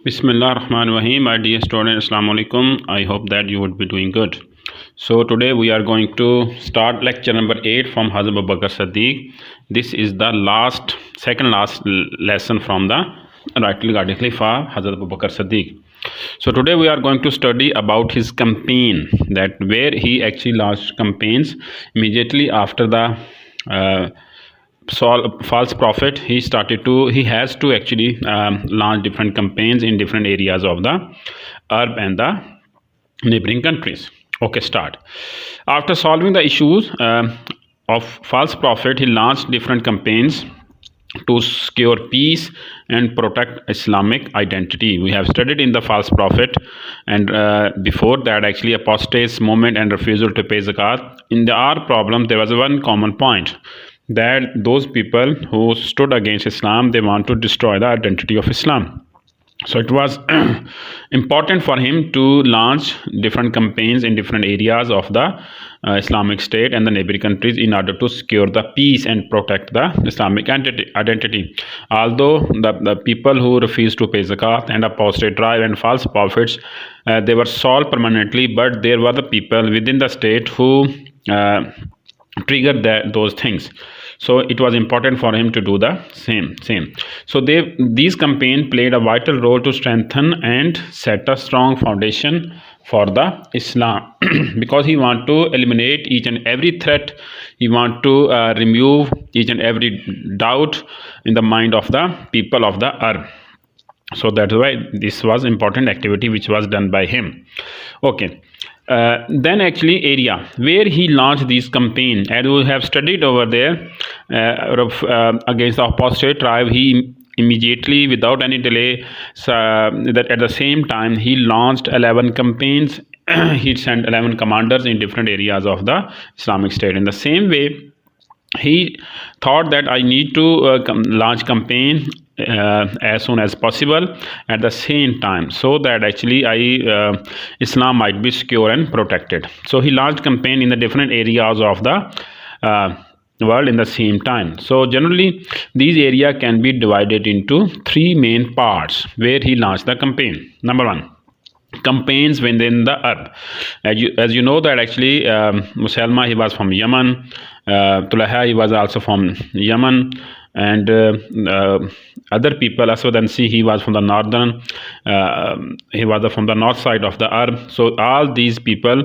Bismillah Rahman Rahim. My dear student, Assalamu alaikum. I hope that you would be doing good. So today we are going to start lecture number 8 from H Abu Bakr Sadiq. This is the second last lesson from the Rightly Guided Caliphs H Abu Bakr Sadiq. So today we are going to study about his campaign, that where he actually launched campaigns immediately after the false prophet. He has to actually launch different campaigns in different areas of the Arab and the neighboring countries. Okay, start. After solving the issues of false prophet, he launched different campaigns to secure peace and protect Islamic identity. We have studied in the false prophet, and before that actually apostates movement and refusal to pay zakat. In our problem there was one common point, that those people who stood against Islam, they want to destroy the identity of Islam. So it was important for him to launch different campaigns in different areas of the Islamic State and the neighboring countries in order to secure the peace and protect the Islamic identity. Although the people who refused to pay zakat and apostate tribe and false prophets, they were solved permanently, but there were the people within the state who triggered those things. So it was important for him to do the same. So these campaigns played a vital role to strengthen and set a strong foundation for the Islam because he want to eliminate each and every threat. He want to remove each and every doubt in the mind of the people of the Arab. So that's why this was important activity which was done by him. Okay. Then actually area where he launched these campaign, and we have studied over there against the apostate tribe, he immediately without any delay that at the same time he launched 11 campaigns. He sent 11 commanders in different areas of the Islamic State. In the same way, he thought that I need to launch campaign as soon as possible at the same time, so that actually Islam might be secure and protected. So he launched campaign in the different areas of the world in the same time. So generally these area can be divided into three main parts where he launched the campaign. Number one, campaigns within the Arab. As you know that actually Musalma, he was from Yemen, Tulaha, he was also from Yemen, and other people, Aswad Ansi, he was from the northern, he was from the north side of the Arab. So all these people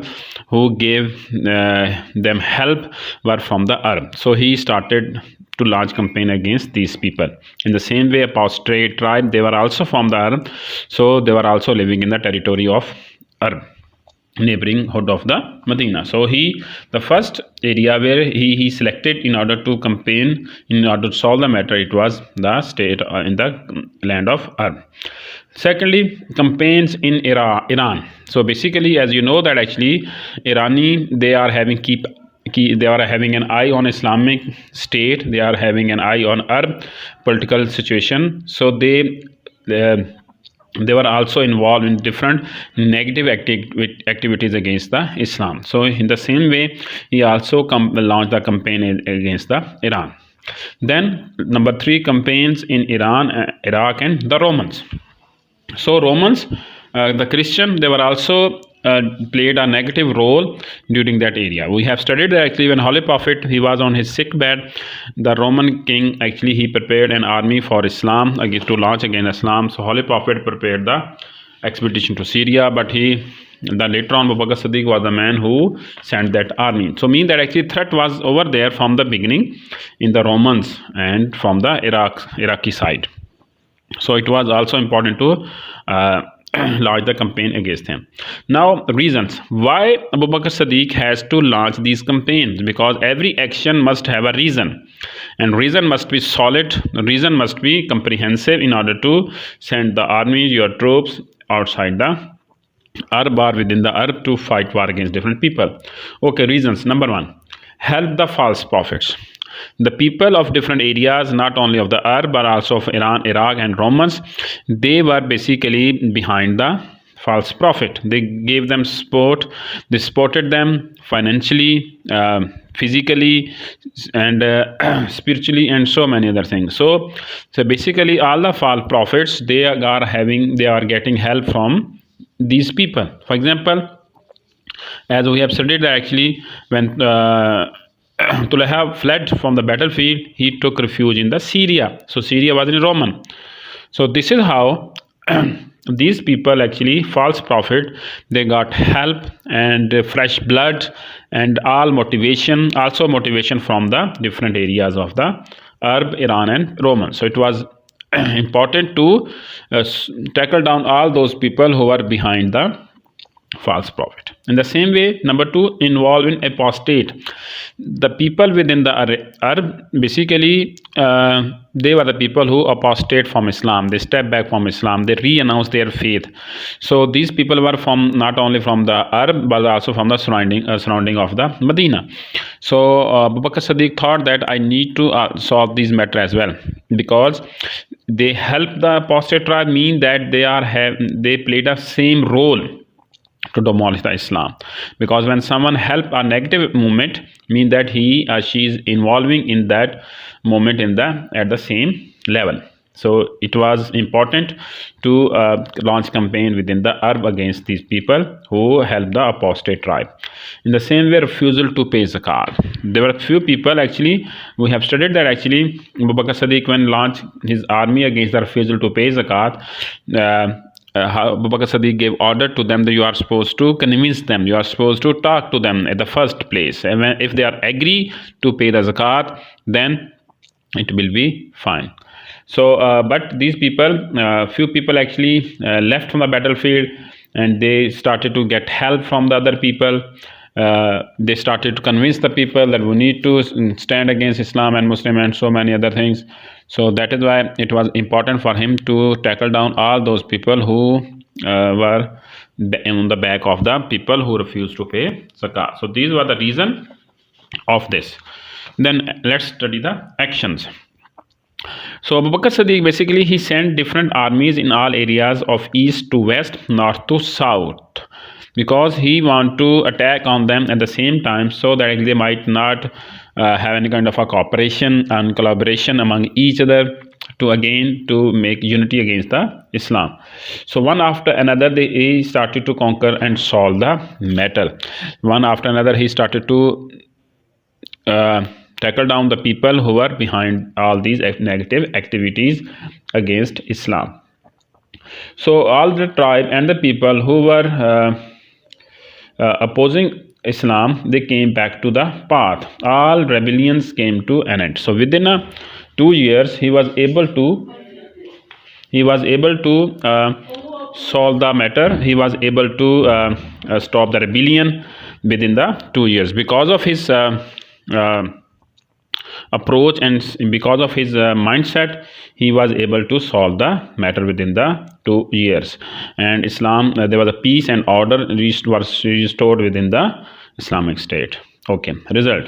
who gave them help were from the Arab. So he started to launch campaign against these people. In the same way, apostate tribe, they were also from the Arab, so they were also living in the territory of Arab, neighborhood of the Medina. So the first area where he selected in order to campaign, in order to solve the matter, it was the state in the land of Arab. Secondly, campaigns in Iran. So basically, as you know that actually Irani, they are having an eye on Islamic State, they are having an eye on Arab political situation. So they were also involved in different negative activities against the Islam. So in the same way, he also launched the campaign against the Iran. Then number 3, campaigns in Iran, Iraq and the Romans. So Romans, the Christian, they were also played a negative role during that area. We have studied that actually when Holy Prophet, he was on his sick bed, the Roman king actually he prepared an army for Islam, to launch against Islam. So Holy Prophet prepared the expedition to Syria, but later on Abu Bakr Siddiq was the man who sent that army. So mean that actually threat was over there from the beginning in the Romans and from the Iraqi side. So it was also important to launch the campaign against him. Now, reasons why Abu Bakr Siddiq has to launch these campaigns, because every action must have a reason, and reason must be solid, reason must be comprehensive in order to send the army, your troops outside the Arab or within the Arab to fight war against different people. Okay, reasons. Number 1, help the false prophets. The people of different areas, not only of the Arab but also of Iran, Iraq and Romans, they were basically behind the false prophet. They gave them support. They supported them financially, physically, and spiritually, and so many other things. So basically all the false prophets, they are getting help from these people. For example, as we have studied that actually when Tulaiha fled from the battlefield, he took refuge in the Syria. So Syria was in Roman. So this is how these people, actually false prophet, they got help and fresh blood and all motivation, also motivation from the different areas of the Arab, Iran and Roman. So it was important to tackle down all those people who were behind the false prophet. In the same way, number 2, involve in apostate. The people within the Arab, basically they were the people who apostate from Islam. They step back from Islam. They re-announce their faith. So these people were from not only from the Arab but also from the surrounding of the Medina. So Abu Bakr Siddiq thought that I need to solve these matter as well, because they help the apostate tribe, mean that they played a same role to demolish the Islam. Because when someone help a negative movement, mean that he or she is involving in that movement at the same level. So it was important to launch campaign within the Arab against these people who helped the apostate tribe. In the same way, refusal to pay zakat. There were a few people, actually we have studied that actually Abu Bakr Siddiq, when launched his army against the refusal to pay zakat, Abu Bakr Siddiq gave order to them that you are supposed to convince them, you are supposed to talk to them at the first place, and if they are agree to pay the zakat, then it will be fine. So but these people, few people actually left from the battlefield, and they started to get help from the other people. They started to convince the people that we need to stand against Islam and Muslim and so many other things. So that is why it was important for him to tackle down all those people who were on the back of the people who refused to pay zakat. So these were the reason of this. Then let's study the actions. So Abu Bakr Siddiq, basically he sent different armies in all areas of east to west, north to south, because he want to attack on them at the same time, so that they might not have any kind of a cooperation and collaboration among each other to make unity against the Islam. So one after another he started to conquer and solve the matter. One after another he started to tackle down the people who were behind all these negative activities against Islam. So all the tribe and the people who were opposing Islam, they came back to the path. All rebellions came to an end. So within 2 years he was able to solve the matter. He was able to stop the rebellion within the 2 years, because of his approach and because of his mindset. He was able to solve the matter within the 2 years, and Islam, there was a peace and order was restored within the Islamic State. Okay, result: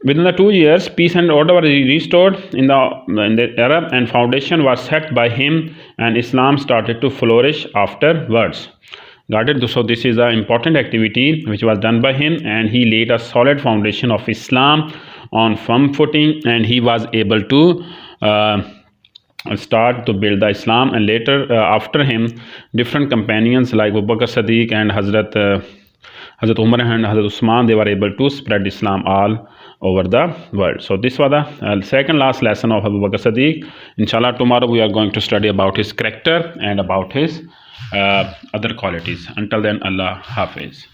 within the 2 years, peace and order were restored in the Arab, and foundation was set by him, and Islam started to flourish afterwards. Got it? So this is an important activity which was done by him, and he laid a solid foundation of Islam on firm footing, and he was able to start to build the Islam. And later after him, different companions like Abu Bakr Siddiq and Hazrat Umar and Hazrat Usman, they were able to spread Islam all over the world. So this was the second last lesson of Abu Bakr Siddiq. Inshallah, tomorrow we are going to study about his character and about his other qualities. Until then, Allah Hafiz.